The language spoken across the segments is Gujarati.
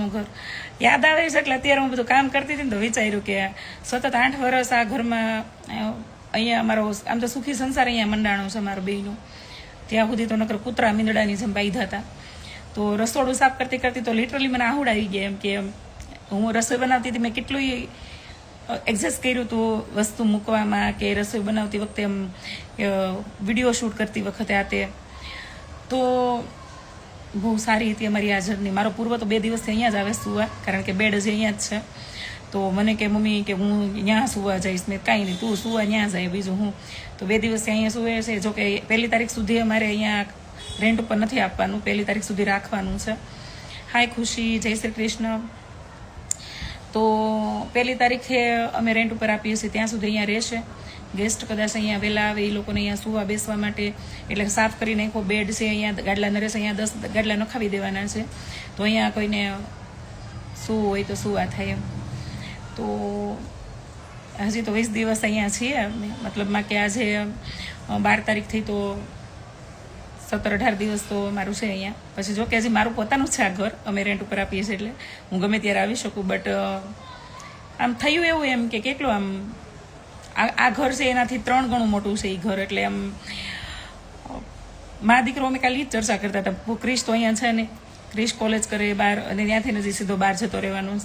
પપ્પાનું ઘર યાદ આવે છે. એટલે અત્યારે હું બધું કામ કરતી હતી ને તો વિચાર્યું કે સતત 8 વર્ષ આ ઘરમાં અહીંયા અમારો આમ તો સુખી સંસાર અહીંયા મંડાણો છે મારો બેયનો. ત્યાં સુધી તો નકર કૂતરા મીંદડાની જેમ બાંધ્યા હતા. તો રસોડું સાફ કરતી કરતી તો લિટરલી મને આહુડ આવી ગયા, એમ કે હું રસોઈ બનાવતી હતી મેં કેટલું એડજસ્ટ કર્યું હતું વસ્તુ મૂકવામાં કે રસોઈ બનાવતી વખતે એમ વિડીયો શૂટ કરતી વખતે આ તે. તો બહુ સારી હતી અમારી આ જર્ની. મારો પૂર્વ તો 2 દિવસથી અહીંયા જ આવે સુવા, કારણ કે બેડ હજી અહીંયા જ છે. તો મને કે મમ્મી કે હું ત્યાં સુવા જઈશ. મેં કાંઈ નહીં, તું સુવા ત્યાં જાય, બીજું હું. તો 2 દિવસથી અહીંયા સુવે છે. જો કે 1 તારીખ સુધી અમારે અહીંયા રેન્ટ ઉપર નથી આપવાનું, 1 તારીખ સુધી રાખવાનું છે. હાય ખુશી, જય શ્રી કૃષ્ણ. તો 1 તારીખે અમે રેન્ટ ઉપર આપીએ છીએ, ત્યાં સુધી અહીંયા રહેશે. ગેસ્ટ કદાચ અહીંયા વહેલા આવે એ લોકોને અહીંયા સુવા બેસવા માટે, એટલે સાફ કરી નાખો બેડ છે અહીંયા, ગાડલા નરેશ અહીંયા 10 ગાડલા નખાવી દેવાના છે. તો અહીંયા કોઈને સૂવું હોય તો સુવા થાય એમ. તો હજી તો 20 દિવસ અહીંયા છીએ અમે, મતલબમાં કે આજે 12 તારીખથી તો 17-18 દિવસ તો મારું છે અહીંયા. પછી જો કે હજી મારું પોતાનું છે આ ઘર, અમે રેન્ટ ઉપર આપીએ છીએ, એટલે હું ગમે ત્યારે આવી શકું. બટ આમ થયું એવું એમ કે કેટલું આમ આ ઘર છે એનાથી 3 ગણું મોટું છે એ ઘર. એટલે આમ મા દીકરો અમે કાલે જ ચર્ચા કરતા હતા. ક્રિશ તો અહીંયા છે ને, ક્રિશ કોલેજ કરે બહાર, અને ત્યાંથી નજી સીધો બહાર જતો રહેવાનું.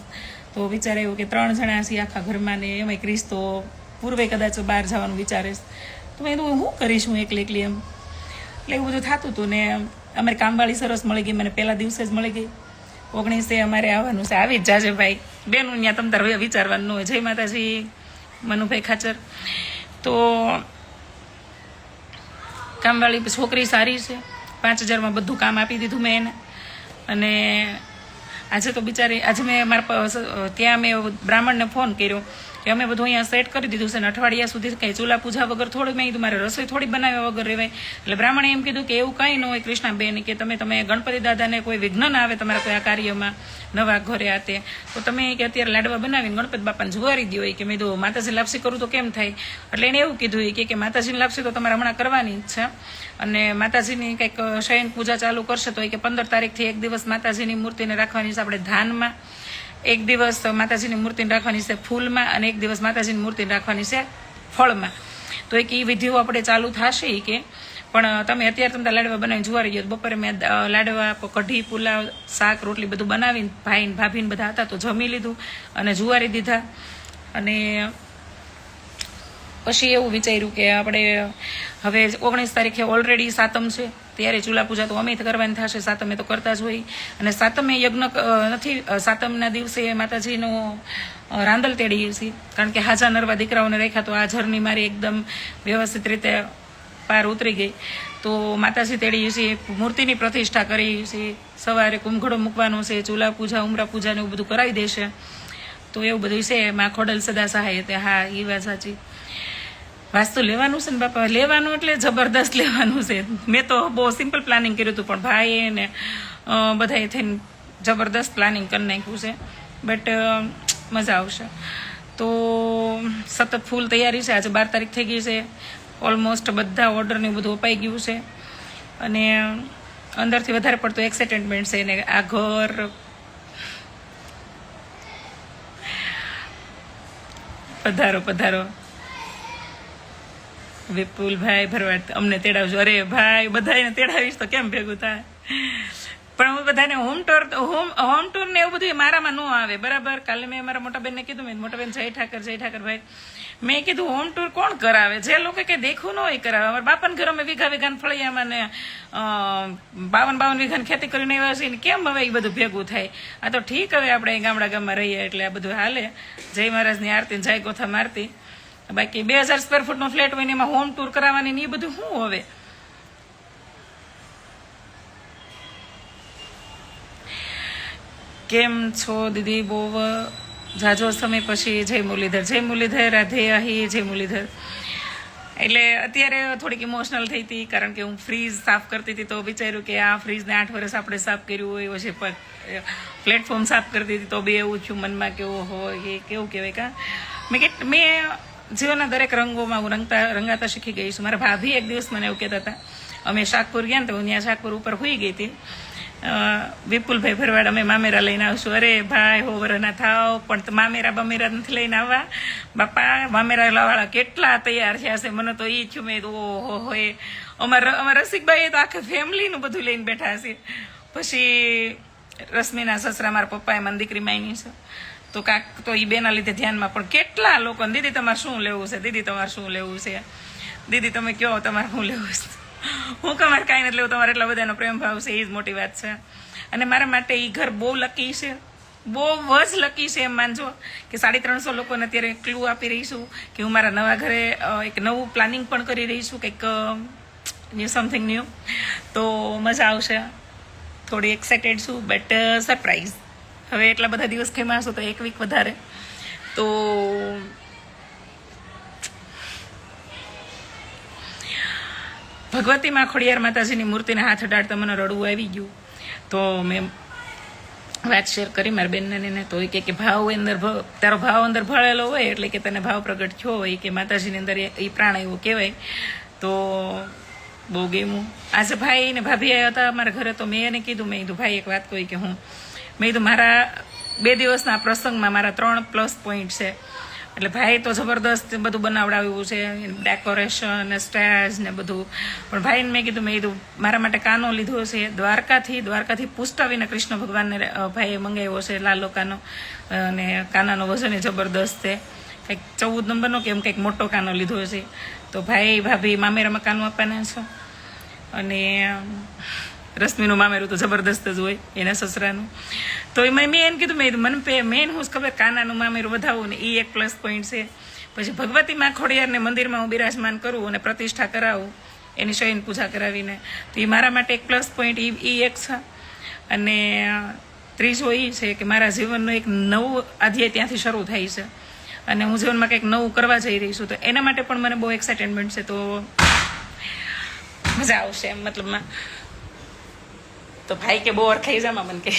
તો વિચાર આવ્યો કે 3 જણા છીએ આખા ઘરમાં, ને એમાં ક્રિશ તો પૂર્વે કદાચ બહાર જવાનું વિચારે. તો મેં કીધું હું કરીશ, હું એકલી એમ. એટલે એવું બધું થતું હતું. ને અમારી કામવાળી સરસ મળી ગઈ, મને પહેલા દિવસે જ મળી ગઈ. 19 અમારે આવવાનું છે, આવી જ જાજે ભાઈ. બેનું ત્યાં તમ તાર વિચારવાનું હોય. જય માતાજી મનુભાઈ ખાચર. તો કામવાળી છોકરી સારી છે, 5000માં બધું કામ આપી દીધું મેં એને. અને આજે તો બિચારી, આજે મેં મારા ત્યાં મેં બ્રાહ્મણને ફોન કર્યો કે અમે બધું અહીંયા સેટ કરી દીધું છે ને અઠવાડિયા સુધી કંઈ ચૂલા પૂજા વગર થોડું. મેં કીધું મારે રસોઈ થોડી બનાવ્યા વગર રહેવાય. એટલે બ્રાહ્મણે એમ કીધું કે એવું કંઈ ન હોય કૃષ્ણાબેન, કે તમે ગણપતિ દાદાને કોઈ વિઘ્ન ના આવે તમારા કોઈ આ કાર્યમાં, નવા ઘરે આતે, તો તમે કે અત્યારે લાડવા બનાવીને ગણપતિ બાપાને જુવારી દો. કે મેં કીધું માતાજી લાપસી કરું તો કેમ થાય? એટલે એને એવું કીધું કે માતાજીની લાપસી તો તમારે હમણાં કરવાની જ છે. અને માતાજીની કંઈક શયન પૂજા ચાલુ કરશે તો કે 15 તારીખથી 1 દિવસ માતાજીની મૂર્તિને રાખવાની છે આપણે ધાનમાં, 1 દિવસ માતાજીની મૂર્તિને રાખવાની છે ફૂલમાં, અને 1 દિવસ માતાજીની મૂર્તિને રાખવાની છે ફળમાં. તો એ વિધિઓ આપણે ચાલુ થશે કે, પણ તમે અત્યારે તમે લાડવા બનાવીને જુવારી ગયો. બપોરે મેં લાડવા, કઢી, પુલાવ, શાક, રોટલી બધું બનાવીને ભાઈ ને ભાભી ને બધા હતા તો જમી લીધું અને જુવારી દીધા. અને પછી એવું વિચાર્યું કે આપણે હવે 19 તારીખે ઓલરેડી સાતમ છે, ત્યારે ચૂલા પૂજા તો અમે કરવાની થશે. સાતમે તો કરતા જ હોય. અને સાતમે યજ્ઞ નથી, સાતમના દિવસે માતાજીનો રાંદલ તેડીએ છીએ, કારણ કે હાજા નરવા દીકરાઓને રાખ્યા. તો આ જર્ની મારી એકદમ વ્યવસ્થિત રીતે પાર ઉતરી ગઈ. તો માતાજી તેડીએ છીએ, મૂર્તિની પ્રતિષ્ઠા કરીએ છીએ, સવારે કુંભઘડો મૂકવાનો છે, ચૂલા પૂજા, ઉમરા પૂજા ને એવું બધું કરાવી દેશે. તો એવું બધું છે. માં ખોડલ સદા સહાય. તે હા, એ વાત સાચી. વાસ્તુ લેવાનું છે ને બાપા, લેવાનું એટલે જબરદસ્ત લેવાનું છે. મેં તો બહુ સિમ્પલ પ્લાનિંગ કર્યું હતું, પણ ભાઈ ને બધાએ થઈને જબરદસ્ત પ્લાનિંગ કરી નાખ્યું છે. બટ મજા આવશે. તો સતત ફૂલ તૈયારી છે. આજે 12 તારીખ થઈ ગઈ છે. ઓલમોસ્ટ બધા ઓર્ડરને બધું અપાઈ ગયું છે. અને અંદરથી વધારે પડતો એક્સાઇટમેન્ટ છે. ને આ ઘર પધારો પધારો વિપુલભાઈ ભરવાડ, અમને તેડાવજો. અરે ભાઈ, બધાને તેડાવીશ તો કેમ ભેગું થાય? પણ હું બધાને હોમ ટૂર ને એવું બધું મારામાં ન આવે, બરાબર. કાલે મેં મારા મોટા બેનને કીધું, મેં મોટા બેન જય ઠાકર ભાઈ, મેં કીધું હોમ ટૂર કોણ કરાવે? જે લોકો કંઈ દેખવું ન હોય કરાવે. અમારા બાપાને ઘર અમે વીઘા ફળિયામાં ને 52 વીઘાની ખેતી કરીને આવ્યા છીએ, કેમ હવે એ બધું ભેગું થાય? આ તો ઠીક, હવે આપણે ગામમાં રહીએ એટલે આ બધું હાલે. જય મહારાજની આરતી, જય ગોથા મારતી. બાકી 2000 સ્ક્વેર ફૂટનો ફ્લેટ હોય ને એમાં હોમ ટૂર કરાવવાની ને એ બધું શું હવે? કેમ છો દીદી? બહુ ઝાઝો સમય પછી. જય મુરલીધર, રાધે આહી, જય મુરલીધર. એટલે અત્યારે થોડીક ઇમોશનલ થઈ હતી, કારણ કે હું ફ્રીજ સાફ કરતી હતી. તો વિચાર્યું કે આ ફ્રીજને 8 વર્ષ આપણે સાફ કર્યું હોય, પછી પ્લેટફોર્મ સાફ કરતી હતી તો બી એવું થયું મનમાં કે ઓહો, એ કેવું કહેવાય. કા મેં જીવનના દરેક રંગોમાં હું રંગાતા શીખી ગઈ છું. મારા ભાભી એક દિવસ મને એવું કહેતા હતા, અમે શાકપુર ગયા ને તો હું ત્યાં શાકપુર ઉપર હોઈ ગઈ હતી. વિપુલભાઈ ભરવાડ અમે મામેરા લઈને આવશું. અરે ભાઈ હો વરના થાવ, પણ મામેરા બમેરા નથી લઈને આવવા બાપા. મામેરા વાળા કેટલા તૈયાર થયા છે, મને તો ઈ થયું. મેં ઓહો હોય, અમારા રસિકભાઈ તો આખે ફેમિલીનું બધું લઈને બેઠા છે. પછી રશ્મિના સસરા મારા પપ્પાએ મને દીકરી માયની છે, તો કાંક તો એ બેના લીધે ધ્યાનમાં. પણ કેટલા લોકો, દીદી તમારે શું લેવું છે, દીદી તમારે શું લેવું છે, દીદી તમે કહો તમારે શું લેવું છે. હું તમારે કાંઈ નથી લેવું, તમારે એટલા બધાનો પ્રેમ ભાવ છે, એ જ મોટી વાત છે. અને મારા માટે એ ઘર બહુ લકી છે, બહુ જ લકી છે. એમ માનજો કે 350 લોકોને અત્યારે ક્લુ આપી રહી છું કે હું મારા નવા ઘરે એક નવું પ્લાનિંગ પણ કરી રહી છું, કંઈક સમથિંગ ન્યૂ. તો મજા આવશે. થોડી એક્સાઇટેડ છું, બટ સરપ્રાઈઝ. હવે એટલા બધા દિવસ ખેમાશું તો એક વીક વધારે. તો ભગવતીમાં ખોડિયાર માતાજીની મૂર્તિને હાથ અડાડતા મને રડવું આવી ગયું. તો મેં વાત શેર કરી મારી બેનને. તો એ કે ભાવ અંદર તારો ભાવ અંદર ભળેલો હોય એટલે કે તને ભાવ પ્રગટ થયો હોય કે માતાજીની અંદર એ પ્રાણ એવું કહેવાય. તો બહુ ગેમું. આજે ભાઈ ને ભાભી આવ્યા હતા મારા ઘરે. તો મેં એને કીધું, મેં કીધું ભાઈ એક વાત કહી કે મેં કીધું મારા 2 દિવસના પ્રસંગમાં મારા 3 પ્લસ પોઈન્ટ છે. એટલે ભાઈ તો જબરદસ્ત બધું બનાવડાવ્યું છે, ડેકોરેશન ને સ્ટેજ ને બધું. પણ ભાઈને મેં કીધું મારા માટે કાનો લીધો છે દ્વારકાથી પુષ્ટાવીને કૃષ્ણ ભગવાનને ભાઈએ મંગાવ્યો છે, લાલો કાનો. અને કાનાનો વજન જબરદસ્ત છે, કંઈક 14 નંબરનો કે એમ કંઈક મોટો કાનો લીધો છે. તો ભાઈ ભાભી મામેરામાં કાનો આપવાના છે. અને રશ્મિનું મામેરું તો જબરદસ્ત જ હોય, એના સસરાનું. તો મેં એને કીધું, મને મેન હું ખબર કાનાનું મામેરું વધાવું ને એ એક પ્લસ પોઈન્ટ છે. પછી ભગવતીમાં ખોડિયારને મંદિરમાં હું બિરાજમાન કરું અને પ્રતિષ્ઠા કરાવું, એની શયન પૂજા કરાવીને, તો એ મારા માટે એક પ્લસ પોઈન્ટ એ એક છે. અને ત્રીજો એ છે કે મારા જીવનનો એક નવું અધ્યાય ત્યાંથી શરૂ થાય છે અને હું જીવનમાં કંઈક નવું કરવા જઈ રહી છું. તો એના માટે પણ મને બહુ એક્સાઇટમેન્ટ છે. તો મજા આવશે એમ મતલબમાં. તો ભાઈ કે બહુ અરખાઈ જામાં, મને કે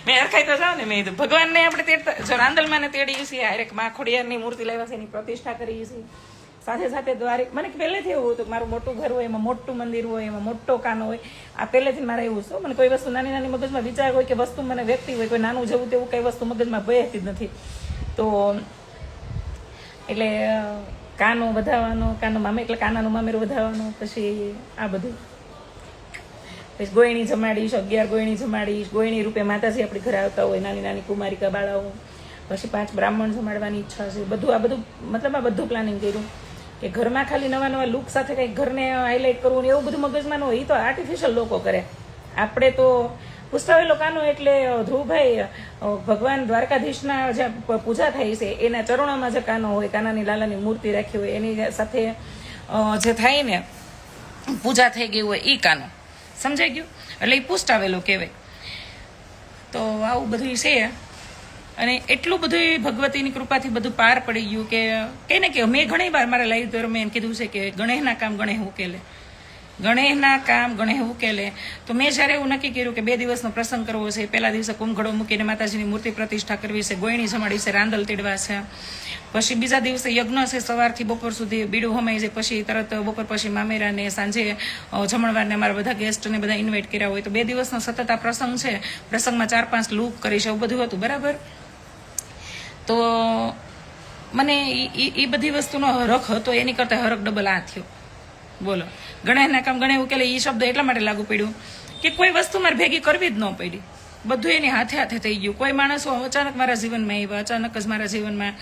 મેં અરખાઈ તો જાઉં ને. મેં કીધું ભગવાનને આપણે તેડતા જો રાંદલમાં તેડીએ છીએ, હારેક માં ખોડિયારની મૂર્તિ લાવ્યા છે, એની પ્રતિષ્ઠા કરીએ છીએ. સાથે સાથે મને પહેલેથી એવું હતું કે મારું મોટું ઘર હોય, એમાં મોટું મંદિર હોય, એમાં મોટો કાનો હોય. આ પહેલેથી મારે એવું છે. મને કોઈ વસ્તુ નાની નાની મગજમાં વિચાર હોય કે વસ્તુ મને વ્યક્તિ હોય, કોઈ નાનું જવું તેવું કઈ વસ્તુ મગજમાં ભયતી જ નથી. તો એટલે કાનો વધારવાનો, એટલે કાનાનું મામેરું વધારવાનું. પછી આ બધું પછી ગોયણી જમાડીશ, 11 ગોયણી જમાડીશ. ગોયણી રૂપે માતાજી આપણી ઘરે આવતા હોય, નાની નાની કુમારિકા બાળાઓ. પછી 5 બ્રાહ્મણ જમાડવાની ઈચ્છા છે. બધું આ બધું મતલબ આ બધું પ્લાનિંગ કર્યું કે ઘરમાં ખાલી નવા નવા લુક સાથે કંઈક ઘરને હાઇલાઇટ કરવું ને એવું બધું મગજમાં ન હોય. એ તો આર્ટિફિશિયલ લોકો કરે. આપણે તો પુષ્ટાવેલો કાનો એટલે ધ્રુવભાઈ ભગવાન દ્વારકાધીશના જે પૂજા થાય છે એના ચરણોમાં જે કાનો હોય, કાનાની લાલાની મૂર્તિ રાખી હોય, એની સાથે જે થાય ને પૂજા થઈ ગઈ હોય એ કાનો. સમજાઈ ગયું? એટલે એ પુષ્ટાવેલો કહેવાય. તો આવું બધું છે. અને એટલું બધું ભગવતીની કૃપાથી બધું પાર પડી ગયું કે ને કે મેં ઘણી વાર મારા લાઈવ દરમિયાન કીધું છે કે ગણેશના કામ ગણેશ ઉકેલે, ગણેશના કામ ગણેશ ઉકેલે. તો મેં જ્યારે એવું નક્કી કર્યું કે 2 દિવસનો પ્રસંગ કરવો છે, પહેલા દિવસે કુંભઘડો મૂકીને માતાજીની મૂર્તિ પ્રતિષ્ઠા કરવી છે, ગોયણી જમાડી છે, રાંદલ તેડવા છે. પછી બીજા દિવસે યજ્ઞ છે, સવારથી બપોર સુધી બીડું હમાઈ જાય. પછી તરત બપોર પછી મામેરાને, સાંજે જમણવારને અમારા બધા ગેસ્ટને બધા ઇન્વાઇટ કર્યા હોય. તો 2 દિવસનો સતત આ પ્રસંગ છે. પ્રસંગમાં 4-5 લૂક કરીશ, એવું બધું હતું. બરાબર. તો મને એ બધી વસ્તુનો હરખ હતો, એની કરતાં હરખ ડબલ આ થયો. બોલો, ગણેશના કામ ગણેશ ઉકેલે એ શબ્દ એટલા માટે લાગુ પડ્યું કે કોઈ વસ્તુ મારે ભેગી કરવી જ ન પડી. બધું એની હાથે હાથે થઈ ગયું. કોઈ માણસો અચાનક મારા જીવનમાં આવ્યા, અચાનક જ મારા જીવનમાં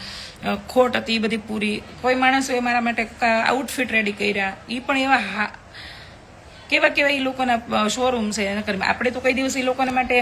ખોટ હતી એ બધી પૂરી. કોઈ માણસોએ મારા માટે આઉટફિટ રેડી કર્યા, એ પણ એવા કેવા એ લોકોના શોરૂમ છે. આપણે તો કઈ દિવસ એ લોકોને માટે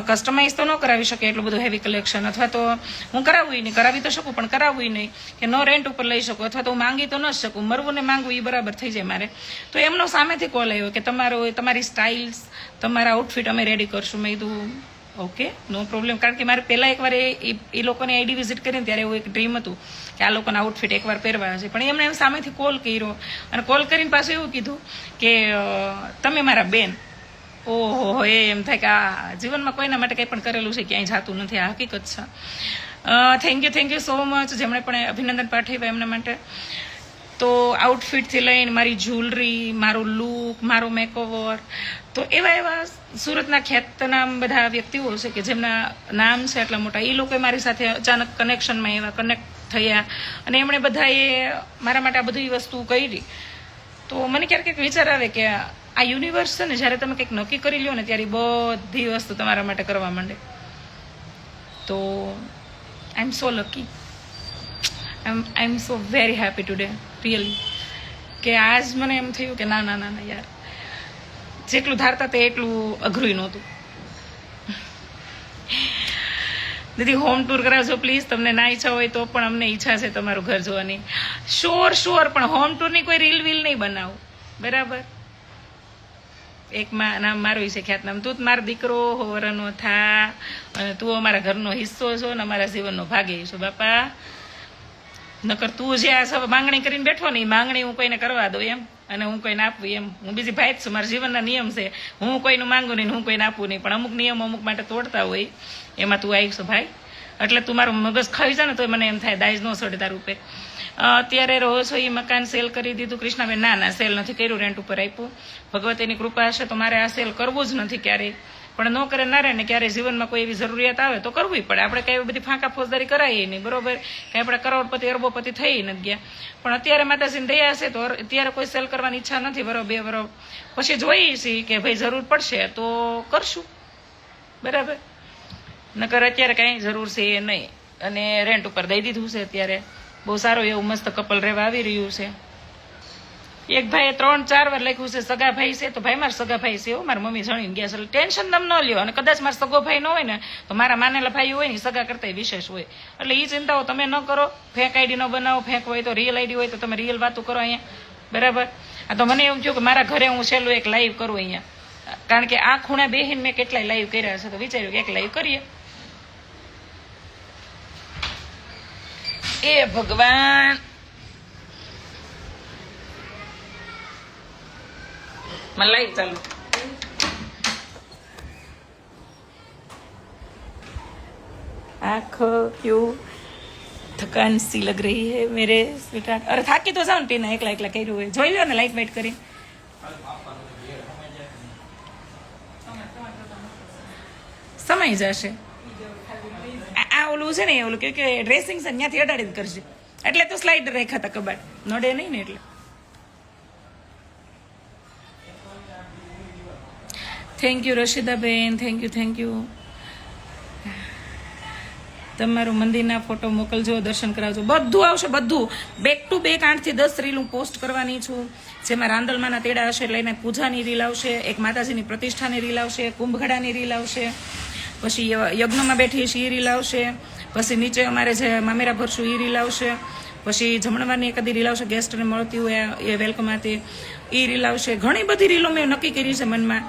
કસ્ટમાઇઝ તો ન કરાવી શકે એટલું બધું હેવી કલેક્શન, અથવા તો હું કરાવવું નહીં, કરાવી તો શકું પણ કરાવવું નહીં, કે નો રેન્ટ ઉપર લઈ શકું, અથવા તો હું માંગી તો ન શકું. મરવું ને માંગવું એ બરાબર થઈ જાય મારે. તો એમનો સામેથી કોલ આવ્યો કે તમારી સ્ટાઇલ્સ, તમારા આઉટફિટ અમે રેડી કરશું. મેં કીધું ઓકે, નો પ્રોબ્લેમ. કારણ કે મારે પહેલાં એકવાર એ લોકોની આઈડી વિઝિટ કરીને ત્યારે એવું એક ડ્રીમ હતું કે આ લોકોના આઉટફિટ એકવાર પહેરવા છે. પણ એમણે સામેથી કોલ કર્યો અને કોલ કરીને પાછું એવું કીધું કે તમે મારા બેન. ઓહો, એમ થાય કે આ જીવનમાં કોઈના માટે કંઈ પણ કરેલું છે ક્યાંય જાતું નથી. આ હકીકત છે. થેન્ક યુ સો મચ જેમણે પણ અભિનંદન પાઠવ્યા એમના માટે. તો આઉટફિટથી લઈને મારી જ્વેલરી, મારું લુક, મારો મેકઓવર, તો એવા સુરતના ખ્યાતનામ બધા વ્યક્તિઓ છે કે જેમના નામ છે આટલા મોટા, એ લોકો મારી સાથે અચાનક કનેક્શનમાં એવા કનેક્ટ થયા અને એમણે બધાએ મારા માટે આ બધી વસ્તુ કરી. તો મને ક્યારેક વિચાર આવે કે આ યુનિવર્સ છે ને, જ્યારે તમે કંઈક નક્કી કરી લ્યો ને ત્યારે બધી વસ્તુ તમારા માટે કરવા માંડે. તો I am so lucky, I am so very happy today really, કે આજ મને એમ થયું કે ના ના ના ના યાર, જેટલું ધારતા તે એટલું અઘરું નહોતું. દીદી હોમ ટૂર કરાવજો પ્લીઝ, તમને ના ઈચ્છા હોય તો પણ અમને ઈચ્છા છે તમારું ઘર જોવાની. શ્યોર, પણ હોમ ટૂરની કોઈ રીલ વીલ નહીં બનાવું, બરાબર? એક નામ મારું છે ખ્યાતનામ, તું મારો દીકરો હોવરનો થા અને તું અમારા ઘરનો હિસ્સો છો ને અમારા જીવનનો ભાગે છો બાપા. નકર તું જે આ માંગણી કરીને બેઠો ને, એ માંગણી હું કોઈને કરવા દઉં એમ, અને હું કોઈને આપું એમ. હું બીજી ભાઈ જ છું, મારા જીવનના નિયમ છે, હું કોઈનું માંગું નહીં, હું કોઈને આપું નહીં, પણ અમુક નિયમો અમુક માટે તોડતા હોય, એમાં તું આવીશ ભાઈ. એટલે તું મારું મગજ ખાઈ જાય ને તો મને એમ થાય દાઈજ નો છોડે તારું ઉપર. અત્યારે રહો છો એ મકાન સેલ કરી દીધું કૃષ્ણાબેન? ના સેલ નથી કર્યું, રેન્ટ ઉપર આપ્યું. ભગવતીની કૃપા હશે તો મારે આ સેલ કરવું જ નથી ક્યારેય, પણ ન કરે ના રહે ને, ક્યારેય જીવનમાં કોઈ એવી જરૂરિયાત આવે તો કરવી પડે. આપણે કઈ એવી બધી ફાંકા ફોજદારી કરાવીએ નહીં, બરોબર? કે આપણે કરોડપતિ અરબોપતિ થઈ નથી ગયા, પણ અત્યારે માતાજીની દયા છે તો અત્યારે કોઈ સેલ કરવાની ઈચ્છા નથી. બરોબર, 2 વર્ષ પછી જોઈએ છીએ કે ભાઈ જરૂર પડશે તો કરશું, બરાબર? નકર અત્યારે કાંઈ જરૂર છે એ નહીં. અને રેન્ટ ઉપર દઈ દીધું છે અત્યારે. બહુ સારું એવું મસ્ત કપલ રહેવા આવી રહ્યું છે. એક ભાઈએ 3-4 વાર લખ્યું છે સગા ભાઈ છે, તો ભાઈ મારા સગા ભાઈ છે, મારી મમ્મી જણીને ગયા છે, ટેન્શન તમે ન લ્યો. અને કદાચ મારો સગો ભાઈ ન હોય ને તો મારા માનેલા ભાઈ હોય ને, સગા કરતા વિશેષ હોય. એટલે એ ચિંતાઓ તમે ન કરો. ફેક આઈડી ન બનાવો, ફેક હોય તો રિયલ આઈડી હોય તો તમે રિયલ વાતો કરો અહીંયા, બરાબર? આ તો મને એવું થયું કે મારા ઘરે હું છેલ્લું એક લાઈવ કરું અહીંયા, કારણ કે આ ખૂણા બેહીને મેં કેટલાય લાઈવ કર્યા છે, તો વિચાર્યું કે એક લાઈવ કરીએ. એ ભગવાન, मलाई चालू आँखों क्यों थकान सी लग रही है मेरे स्वीटहार्ट. अरे થાકી તો જાવ ને ટીના, એકલા એકલા કર્યું હોય. જોઈ લો ને લાઈટ વેટ કરી. સમય જશે. આ ઓલું છે ને, ઓલું કે ડ્રેસિંગ છે ત્યાંથી અડાડી કરશે, એટલે તો સ્લાઇડર રાખ્યા હતા કબાટ, નડે નહીં ને એટલે. Thank you Rashidaben, thank you. તમારું મંદિરના ફોટો મોકલજો, દર્શન કરાવજો. બધું આવશે, બધું બેક ટુ બેક 8 થી 10 રીલ હું પોસ્ટ કરવાની છું, જેમાં રાંદલમાના તેડા હશે લઈને પૂજાની રીલ આવશે, એક માતાજીની પ્રતિષ્ઠાની રીલ આવશે, કુંભઘડાની રીલ આવશે, પછી યજ્ઞમાં બેઠી છે એ રીલ આવશે, પછી નીચે અમારે જે મામેરા ભરશું એ રીલ આવશે, પછી જમણવાની એકાદી રીલ આવશે, ગેસ્ટને મળતી હોય એ વેલકમ હતી એ રીલ આવશે. ઘણી બધી રીલો મેં નક્કી કરી છે મનમાં,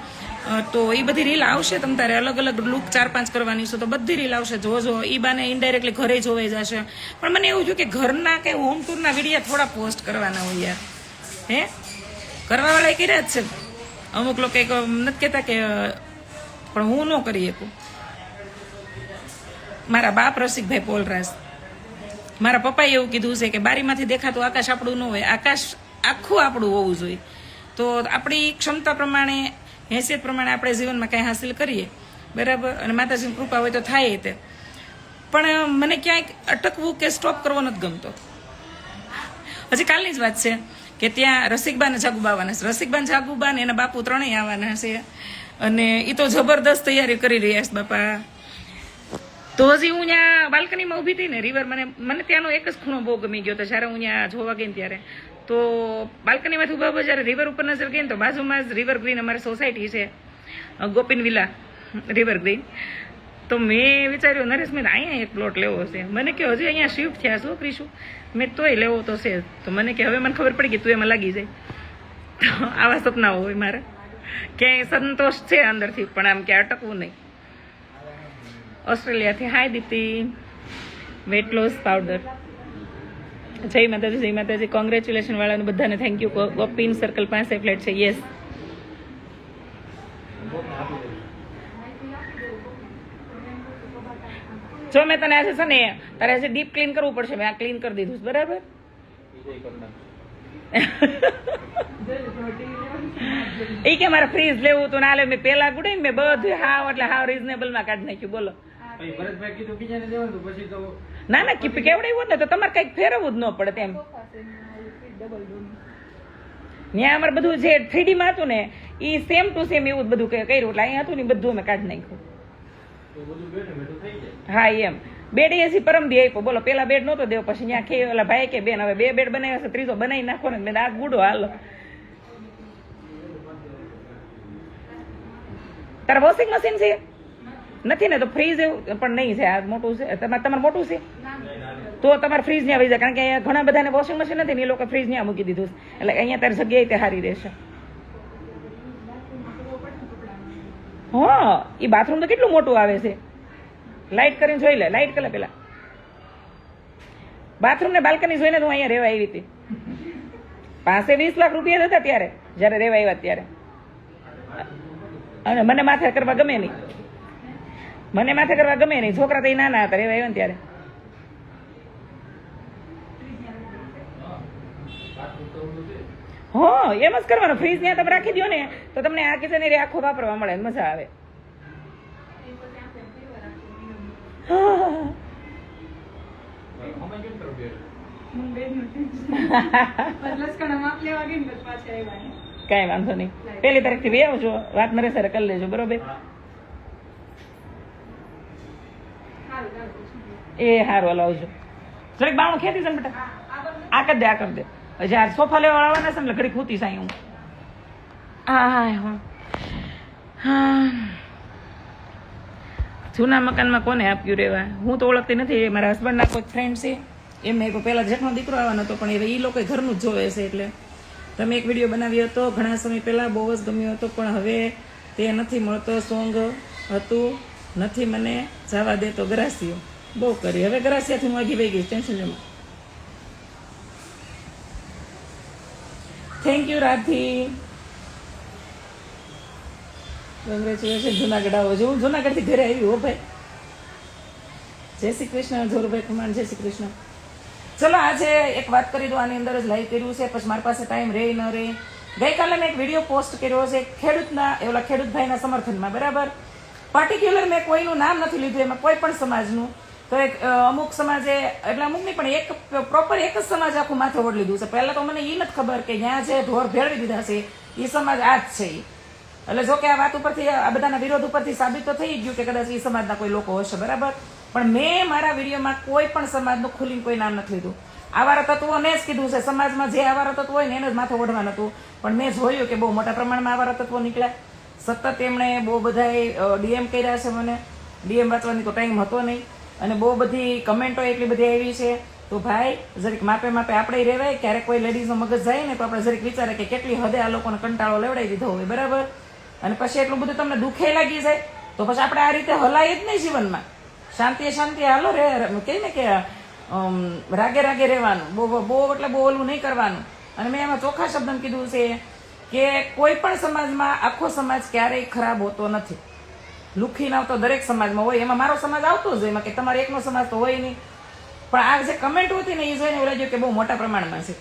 તો એ બધી રીલ આવશે. તમ તારે અલગ અલગ લુક 4-5 કરવાની છે, તો બધી રીલ આવશે. જોજો, એ બાને ઇનડાયરેક્ટલી ઘરે જોવાઈ જશે. પણ મને એવું થયું કે ઘરના કે હોમ ટૂરના વિડીયો થોડા પોસ્ટ કરવાના હોય યાર. હે, કરવાવાળા કર્યા જ છે અમુક લોકો, નથી કહેતા કે, પણ હું ન કરી શકું. મારા બાપ રસિકભાઈ પોલરાજ, મારા પપ્પાએ એવું કીધું છે કે બારીમાંથી દેખાતું આકાશ આપણું ન હોય, આકાશ આખું આપણું હોવું જોઈએ. તો આપણી ક્ષમતા પ્રમાણે, હેસિયત પ્રમાણે આપણે જીવનમાં કંઈ હાસિલ કરીએ, બરાબર? અને માતાજીની કૃપા હોય તો થાય તે. પણ મને ક્યાંક અટકવું કે સ્ટોપ કરવો નથી ગમતો. હજી કાલની જ વાત છે કે ત્યાં રસિકબા ને જાગુબા આવવાના છે. રસિકબા ને જાગુબા ને એના બાપુ ત્રણેય આવવાના છે, અને એ તો જબરદસ્ત તૈયારી કરી રહ્યા છે બાપા. તો હજી હું ત્યાં બાલ્કનીમાં ઊભી હતી ને, રિવર, મને ત્યાંનો એક જ ખૂણો બહુ ગમી ગયો હતો જ્યારે હું ત્યાં જોવા ગઈ ને ત્યારે. તો બાલ્કનીમાંથી ઊભા ઊભા જ્યારે રિવર ઉપર નજર ગઈ ને, તો બાજુમાં જ રિવર ગ્રીન અમારી સોસાયટી છે, ગોપીન વિલા રિવર ગ્રીન. તો મેં વિચાર્યું નરેશ મેં અહીંયા એક પ્લોટ લેવો છે. મને કે હજી અહીંયા શિફ્ટ થયા શું કરીશું? મેં તોય લેવો તો છે. તો મને કે હવે મને ખબર પડી ગઈ તું એમાં લાગી જાય. તો આવા સપના હોય મારા, ક્યાંય સંતોષ છે અંદરથી, પણ આમ કે અટકવું નહીં. ઓસ્ટ્રેલિયાથી હાય દીપ્તિ, વેટ લોસ પાવડર. જય માતાજી, કોંગ્રેચ્યુલેશન વાળાને બધાને થેન્ક યુ. ગોપીન સર્કલ પાસે ફ્લેટ છે. યસ, જો મેં તને આજે છે ને તારે આજે ડીપ ક્લીન કરવું પડશે. મેં આ ક્લીન કરી દીધું, બરાબર? એ કે મારે ફ્રીજ લેવું હતું ના લે મેં પેલા ગુડે મેં બધું હાવ એટલે હાવ રિઝનેબલ માં કાઢી નાખ્યું. બોલો ના ના કેવડાવ્યું ને તો તમારે કઈક ફેરવવું જ ન પડે તેમ. ત્યાં અમારે બધું જે 3D માં હતું ને એ સેમ ટુ સેમ એવું બધું કર્યું એટલે અહીંયા હતું ને બધું અમે કાઢી નાખ્યું. હા એમ બેડ એસી પરમ દી આપ્યો. બોલો પેલા બેડ નહોતો દેવો પછી ત્યાં કે ઓલા ભાઈ કે બેન હવે 2 બેડ બનાવ્યા છે ત્રીજો બનાવી નાખો ને મેં આ ગુડો હાલો. તારે વોશિંગ મશીન છે નથી ને તો ફ્રીજ એવું પણ નહીં છે. આ મોટું છે તમારે મોટું છે તો તમારે ફ્રીજ ત્યાં વહી જાય કારણ કે અહીંયા ઘણા બધાને વોશિંગ મશીન નથી ને એ લોકો ફ્રીજ ત્યાં મૂકી દીધું એટલે અહીંયા તારી જગ્યાએ તે સારી રહેશે. હા એ બાથરૂમ તો કેટલું મોટું આવે છે. લાઇટ કરીને જોઈ લે લાઇટ કરે પેલા બાથરૂમ ને બાલ્કની જોઈને હું અહીંયા રહેવા આવી હતી. પાસે 20 લાખ રૂપિયા હતા ત્યારે જયારે રહેવા આવ્યા ત્યારે. અને મને માથે કરવા ગમે નહીં છોકરા તો એ નાના હતા રહેવા આવ્યા ને ત્યારે. હા એમ જ કરવાનું. ફ્રીજ ત્યાં તમે રાખી દો ને તો તમને આ કિચન એરિયા આખો વાપરવા મળે મજા આવે. કઈ વાંધો નહીં 1 તારીખ થી આવજો વાત નરેસરે કરી લેજો બરોબર. એ હારું હલાવજો જરીક બાણું ખેતી છે ને બેટા આ કરી દે હજી આ સોફા લેવા આવવાના છે ને ઘડી ખૂતી સાઈ હું. હા જૂના મકાનમાં કોને આપ્યું રહેવા હું તો ઓળખતી નથી. મારા હસબન્ડના કોઈ ફ્રેન્ડ છે એમને પેલા જેઠનો દીકરો આવવાનો હતો પણ એ લોકો ઘરનું જ જોવે છે એટલે તમે એક વિડીયો બનાવ્યો હતો ઘણા સમય પહેલા બહુ જ ગમ્યો હતો પણ હવે તે નથી મળતો. સોંગ હતું નથી મને જવા દે તો ગરાસીઓ બહુ કરી હવે ગરાસિયાથી હું આગી વહી ગઈ ટેન્શન લેમાં. Thank you Radhi. Congratulation Junagadh આવો છો. હું જુનાગઢથી ઘરે આવી હો ભાઈ. જય શ્રી કૃષ્ણ જોરુભાઈ કુમાર જય શ્રી કૃષ્ણ. ચલો આજે એક વાત કરી દો આની અંદર જ લાઈવ કર્યું છે પછી મારી પાસે ટાઈમ રહે ન રહે. ગઈકાલે મેં એક વિડીયો પોસ્ટ કર્યો છે ખેડૂત ભાઈના સમર્થનમાં બરાબર. પર્ટિક્યુલર મેં કોઈનું નામ નથી લીધું એમાં કોઈ પણ સમાજનું. તો એક અમુક સમાજે એટલે અમુક નહીં પણ એક પ્રોપર એક જ સમાજ આખું માથે ઓઢ લીધું છે. પહેલા તો મને એ નથી ખબર કે ત્યાં જે ઢોર ભેળવી દીધા છે એ સમાજ આ જ છે. એટલે જો કે આ વાત ઉપરથી આ બધાના વિરોધ ઉપરથી સાબિત તો થઈ ગયું કે કદાચ એ સમાજના કોઈ લોકો હશે બરાબર. પણ મેં મારા વિડીયોમાં કોઈ પણ સમાજનું ખુલીને કોઈ નામ નથી લીધું. આવારા તત્વોને જ કીધું છે. સમાજમાં જે આવારા તત્વ હોય ને એને જ માથે ઓઢવાનું હતું. પણ મેં જોયું કે બહુ મોટા પ્રમાણમાં આવારા તત્વો નીકળ્યા. સતત એમણે બહુ બધા ડીએમ કર્યા છે મને. ડીએમ વાંચવાની તો ટાઈમ હતો નહીં અને બહુ બધી કમેન્ટો એટલી બધી આવી છે. તો ભાઈ જરીક માપે આપણે રહેવાય. ક્યારેક કોઈ લેડીઝનો મગજ જાય ને તો આપણે જરીક વિચારે કે કેટલી હદે આ લોકોને કંટાળો લેવડાવી દીધો હોય બરાબર. અને પછી એટલું બધું તમને દુઃખે લાગી જાય તો પછી આપણે આ રીતે હલાય જ નહીં જીવનમાં. શાંતિ હાલો રે કહે ને કે રાગે રહેવાનું. બહુ એટલે બહુ ઓલું નહીં કરવાનું. અને મેં એમાં ચોખ્ખા શબ્દમાં કીધું છે કે કોઈ પણ સમાજમાં આખો સમાજ ક્યારેય ખરાબ હોતો નથી. લુખી નાવ તો દરેક સમાજમાં હોય. એમાં મારો સમાજ આવતો જ એમાં કે તમારે એકનો સમાજ તો હોય નહીં. પણ આ જે કમેન્ટ હતી ને એ જોઈને એવું લાગ્યું કે બહુ મોટા પ્રમાણમાં છે.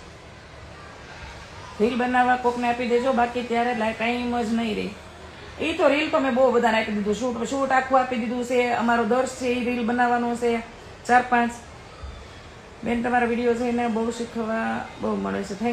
રીલ બનાવવા કોકને આપી દેજો બાકી ત્યારે ટાઈમ જ નહીં રહી. એ તો રીલ તો મેં બહુ બધાને આપી દીધું. શૂટ આખું આપી દીધું છે. અમારો દર્શ છે એ રીલ બનાવવાનું છે 4-5. બેન તમારા વિડીયો જોઈને બહુ શીખવા બહુ મળે છે. થેન્ક